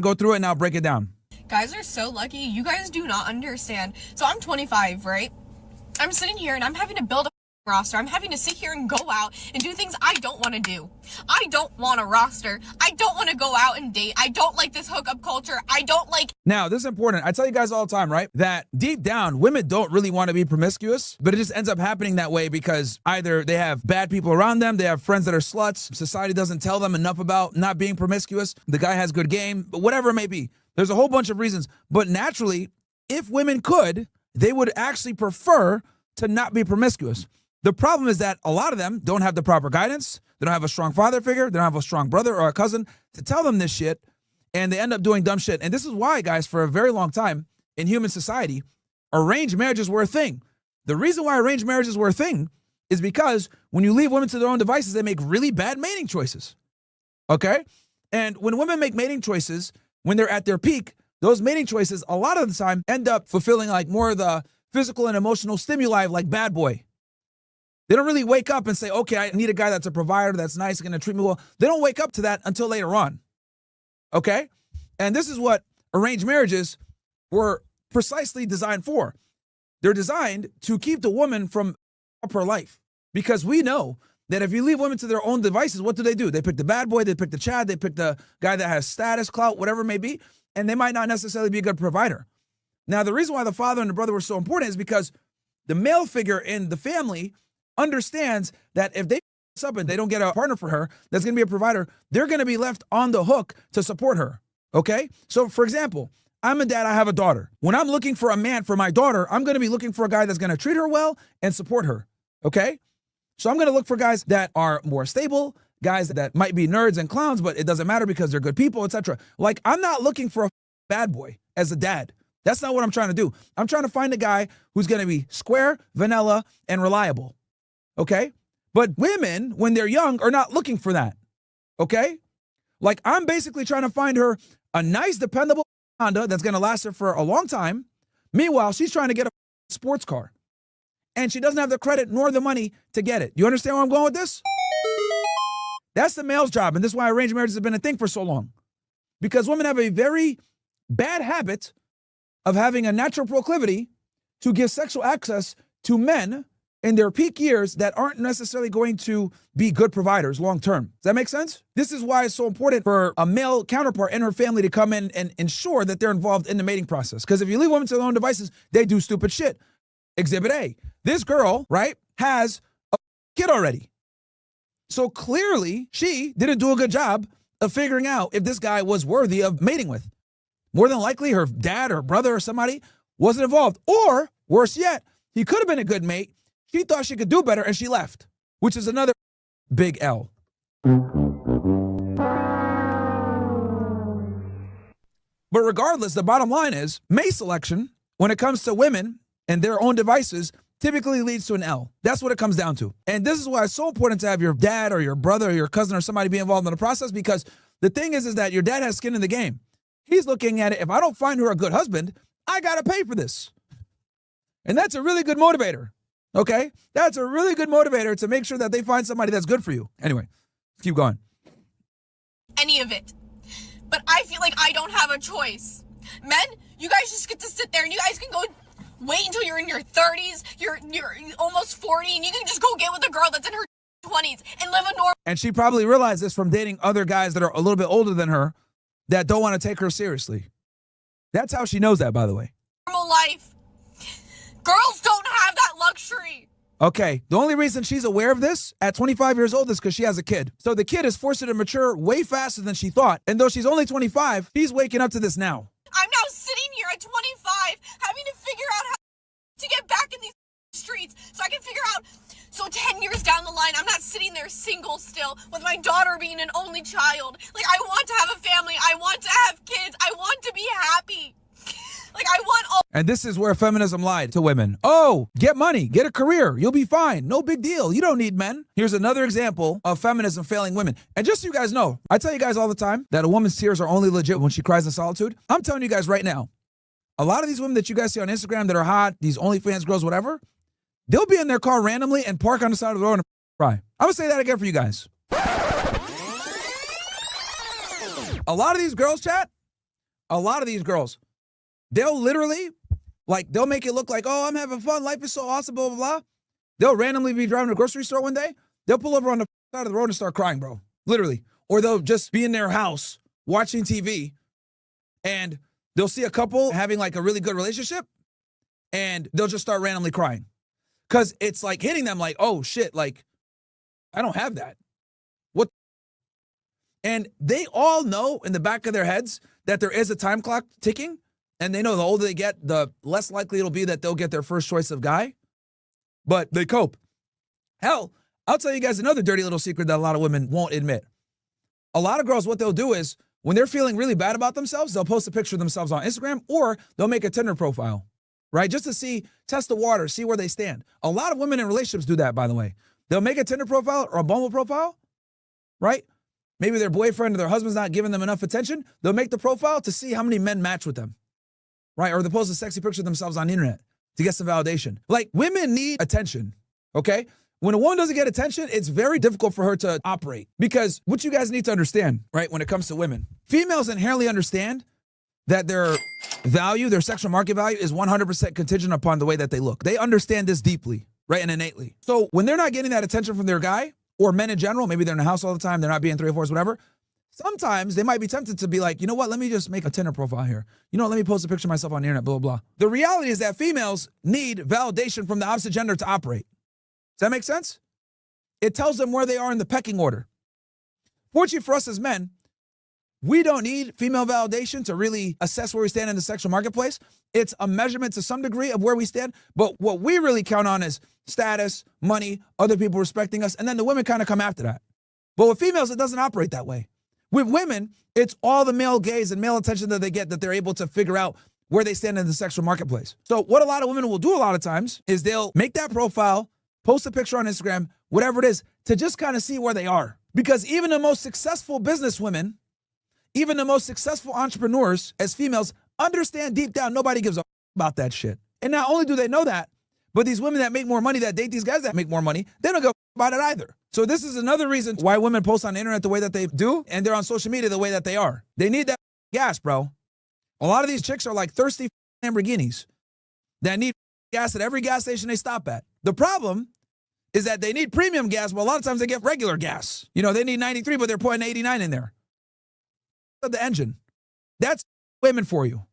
go through it and I'll break it down. Guys are so lucky. You guys do not understand. So I'm 25, right? I'm sitting here and I'm having to build a roster. I'm having to sit here and go out and do things I don't want to do. I don't want a roster. I don't want to go out and date. I don't like this hookup culture. I don't like... Now, this is important. I tell you guys all the time, right? That deep down, women don't really want to be promiscuous, but it just ends up happening that way because either they have bad people around them, they have friends that are sluts, society doesn't tell them enough about not being promiscuous, the guy has good game, but whatever it may be. There's a whole bunch of reasons. But naturally, if women could, they would actually prefer to not be promiscuous. The problem is that a lot of them don't have the proper guidance. They don't have a strong father figure. They don't have a strong brother or a cousin to tell them this shit. And they end up doing dumb shit. And this is why, guys, for a very long time in human society, arranged marriages were a thing. The reason why arranged marriages were a thing is because when you leave women to their own devices, they make really bad mating choices. Okay? And when women make mating choices, when they're at their peak, those mating choices, a lot of the time, end up fulfilling like more of the physical and emotional stimuli like Bad Boy. They don't really wake up and say, okay, I need a guy that's a provider, that's nice, going to treat me well. They don't wake up to that until later on. Okay? And this is what arranged marriages were precisely designed for. They're designed to keep the woman from up her life. Because we know that if you leave women to their own devices, what do? They pick the bad boy, they pick the Chad, they pick the guy that has status, clout, whatever it may be, and they might not necessarily be a good provider. Now, the reason why the father and the brother were so important is because the male figure in the family understands that if they mess up and they don't get a partner for her that's going to be a provider, they're going to be left on the hook to support her, okay? So, for example, I'm a dad, I have a daughter. When I'm looking for a man for my daughter, I'm going to be looking for a guy that's going to treat her well and support her, okay? So I'm going to look for guys that are more stable, guys that might be nerds and clowns, but it doesn't matter because they're good people, etc. Like, I'm not looking for a bad boy as a dad. That's not what I'm trying to do. I'm trying to find a guy who's going to be square, vanilla, and reliable. Okay? But women, when they're young, are not looking for that. Okay? Like, I'm basically trying to find her a nice, dependable Honda that's going to last her for a long time. Meanwhile, she's trying to get a sports car. And she doesn't have the credit nor the money to get it. You understand where I'm going with this? That's the male's job. And this is why arranged marriages have been a thing for so long. Because women have a very bad habit of having a natural proclivity to give sexual access to men in their peak years that aren't necessarily going to be good providers long term. Does that make sense? This is why it's so important for a male counterpart in her family to come in and ensure that they're involved in the mating process. Because if you leave women to their own devices, they do stupid shit. Exhibit A. This girl, right, has a kid already. So clearly, she didn't do a good job of figuring out if this guy was worthy of mating with. More than likely, her dad or brother or somebody wasn't involved. Or, worse yet, he could have been a good mate. She thought she could do better and she left, which is another big L. But regardless, the bottom line is mate selection, when it comes to women and their own devices, typically leads to an L. That's what it comes down to. And this is why it's so important to have your dad or your brother or your cousin or somebody be involved in the process, because the thing is that your dad has skin in the game. He's looking at it, if I don't find her a good husband, I got to pay for this. And that's a really good motivator. Okay? That's a really good motivator to make sure that they find somebody that's good for you. Anyway, let's keep going. Any of it. But I feel like I don't have a choice. Men, you guys just get to sit there and you guys can go wait until you're in your 30s, you're almost 40, and you can just go get with a girl that's in her 20s and live a normal. And she probably realized this from dating other guys that are a little bit older than her that don't want to take her seriously. That's how she knows that, by the way. Life. Girls don't have that luxury. Okay, the only reason she's aware of this at 25 years old is because she has a kid. So the kid has forced her to mature way faster than she thought. And though she's only 25, she's waking up to this now. I'm now sitting here at 25 having to figure out how to get back in these streets so I can figure out, so 10 years down the line, I'm not sitting there single still with my daughter being an only child. Like, I want to have a family. I want to have kids. I want to be happy. Like, I want all. And this is where feminism lied to women. Oh, get money, get a career, you'll be fine. No big deal. You don't need men. Here's another example of feminism failing women. And just so you guys know, I tell you guys all the time that a woman's tears are only legit when she cries in solitude. I'm telling you guys right now, a lot of these women that you guys see on Instagram that are hot, these OnlyFans girls, whatever, they'll be in their car randomly and park on the side of the road and cry. I'm gonna say that again for you guys. A lot of these girls, chat, a lot of these girls, they'll literally, like, they'll make it look like, oh, I'm having fun. Life is so awesome, blah, blah, blah. They'll randomly be driving to a grocery store one day. They'll pull over on the side of the road and start crying, bro. Literally. Or they'll just be in their house watching TV and they'll see a couple having like a really good relationship and they'll just start randomly crying. Because it's like hitting them like, oh shit, like, I don't have that. What? And they all know in the back of their heads that there is a time clock ticking. And they know the older they get, the less likely it'll be that they'll get their first choice of guy. But they cope. Hell, I'll tell you guys another dirty little secret that a lot of women won't admit. A lot of girls, what they'll do is when they're feeling really bad about themselves, they'll post a picture of themselves on Instagram or they'll make a Tinder profile, right? Just to see, test the water, see where they stand. A lot of women in relationships do that, by the way. They'll make a Tinder profile or a Bumble profile, right? Maybe their boyfriend or their husband's not giving them enough attention. They'll make the profile to see how many men match with them, right? Or they'll post a sexy picture of themselves on the internet to get some validation. Like, women need attention, okay? When a woman doesn't get attention, it's very difficult for her to operate. Because what you guys need to understand, right, when it comes to women, females inherently understand that their value, their sexual market value is 100% contingent upon the way that they look. They understand this deeply, right, and innately. So when they're not getting that attention from their guy, or men in general, maybe they're in the house all the time, they're not being 3 or 4s, whatever, sometimes they might be tempted to be like, you know what, let me just make a Tinder profile here. You know what, let me post a picture of myself on the internet, blah, blah, blah. The reality is that females need validation from the opposite gender to operate. Does that make sense? It tells them where they are in the pecking order. Fortunately for us as men, we don't need female validation to really assess where we stand in the sexual marketplace. It's a measurement to some degree of where we stand, but what we really count on is status, money, other people respecting us, and then the women kind of come after that. But with females, it doesn't operate that way. With women, it's all the male gaze and male attention that they get that they're able to figure out where they stand in the sexual marketplace. So what a lot of women will do a lot of times is they'll make that profile, post a picture on Instagram, whatever it is, to just kind of see where they are. Because even the most successful businesswomen, even the most successful entrepreneurs as females understand deep down nobody gives a about that shit. And not only do they know that, but these women that make more money, that date these guys that make more money, they don't go about it either. So this is another reason why women post on the internet the way that they do, and they're on social media the way that they are. They need that gas, bro. A lot of these chicks are like thirsty Lamborghinis that need gas at every gas station they stop at. The problem is that they need premium gas, but a lot of times they get regular gas. You know, they need 93, but they're putting 89 in there. The engine. That's women for you.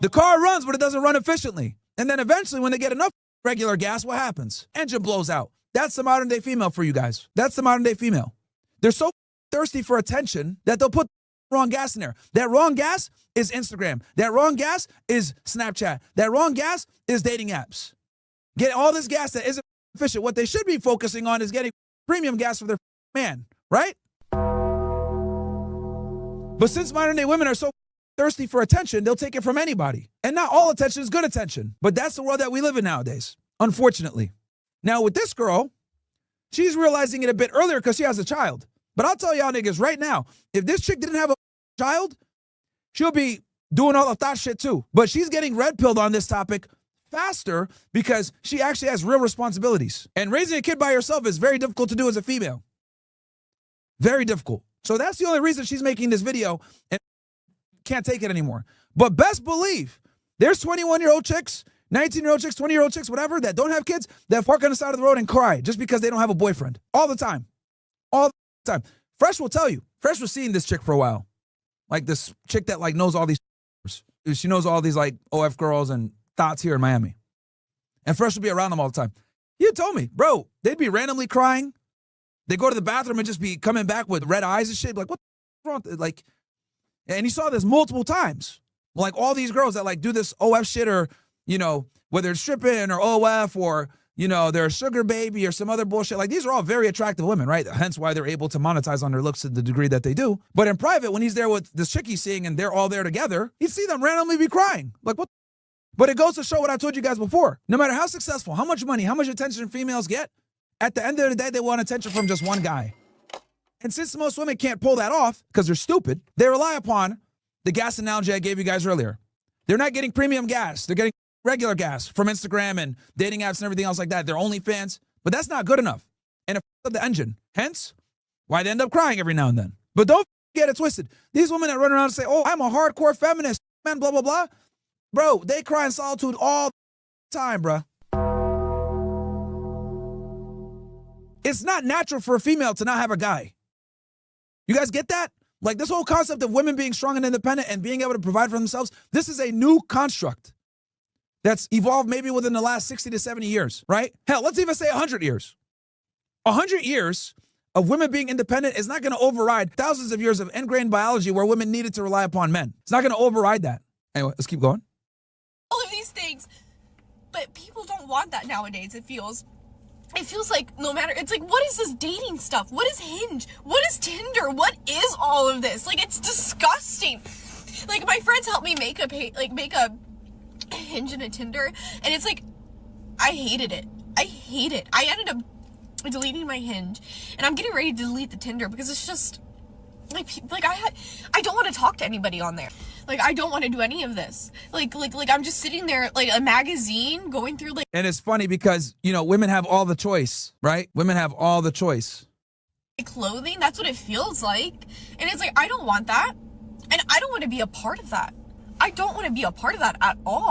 The car runs, but it doesn't run efficiently. And then eventually, when they get enough regular gas, what happens? Engine blows out. That's the modern day female for you guys. That's the modern day female. They're so thirsty for attention that they'll put wrong gas in there. That wrong gas is Instagram. That wrong gas is Snapchat. That wrong gas is dating apps. Get all this gas that isn't efficient. What they should be focusing on is getting premium gas for their man, right? But since modern day women are so thirsty for attention, they'll take it from anybody. And not all attention is good attention. But that's the world that we live in nowadays, unfortunately. Now with this girl, she's realizing it a bit earlier because she has a child. But I'll tell y'all niggas right now, if this chick didn't have a child, she'll be doing all of that shit too. But she's getting red pilled on this topic faster because she actually has real responsibilities. And raising a kid by herself is very difficult to do as a female. Very difficult. So that's the only reason she's making this video and can't take it anymore. But best believe, there's 21-year-old chicks, 19-year-old chicks, 20-year-old chicks, whatever, that don't have kids, that park on the side of the road and cry just because they don't have a boyfriend. All the time. All the time. Fresh will tell you. Fresh was seeing this chick for a while. Like this chick that like knows all these. She knows all these like OF girls and thoughts here in Miami. And Fresh will be around them all the time. He told me, bro, they'd be randomly crying. They go to the bathroom and just be coming back with red eyes and shit. Like, what's wrong? Like, and he saw this multiple times. Like all these girls that like do this OF shit or, you know, whether it's stripping or OF or, you know, they're a sugar baby or some other bullshit. Like these are all very attractive women, right? Hence why they're able to monetize on their looks to the degree that they do. But in private, when he's there with this chick he's seeing and they're all there together, he'd see them randomly be crying. Like, what? But it goes to show what I told you guys before. No matter how successful, how much money, how much attention females get, at the end of the day, they want attention from just one guy. And since most women can't pull that off because they're stupid, they rely upon the gas analogy I gave you guys earlier. They're not getting premium gas. They're getting regular gas from Instagram and dating apps and everything else like that. They're OnlyFans, but that's not good enough. And it f***ed up the engine. Hence, why they end up crying every now and then. But don't get it twisted. These women that run around and say, oh, I'm a hardcore feminist, man, blah, blah, blah. Bro, they cry in solitude all the time, bro. It's not natural for a female to not have a guy. You guys get that? Like this whole concept of women being strong and independent and being able to provide for themselves, this is a new construct that's evolved maybe within the last 60 to 70 years, right? Hell, let's even say 100 years. 100 years of women being independent is not going to override thousands of years of ingrained biology where women needed to rely upon men. It's not going to override that. Anyway, let's keep going. All of these things. But people don't want that nowadays, it feels. It feels like no matter, it's like, what is this dating stuff? What is Hinge? What is Tinder? What is all of this? Like, it's disgusting. Like, my friends helped me make a Hinge and a Tinder, and it's like, I hated it. I hate it. I ended up deleting my Hinge, and I'm getting ready to delete the Tinder because it's just, like I don't want to talk to anybody on there. Like, I don't want to do any of this. Like I'm just sitting there, like a magazine, going through like. And it's funny because, you know, women have all the choice, right? Women have all the choice. Clothing, that's what it feels like. And it's like, I don't want that. And I don't want to be a part of that. I don't want to be a part of that at all.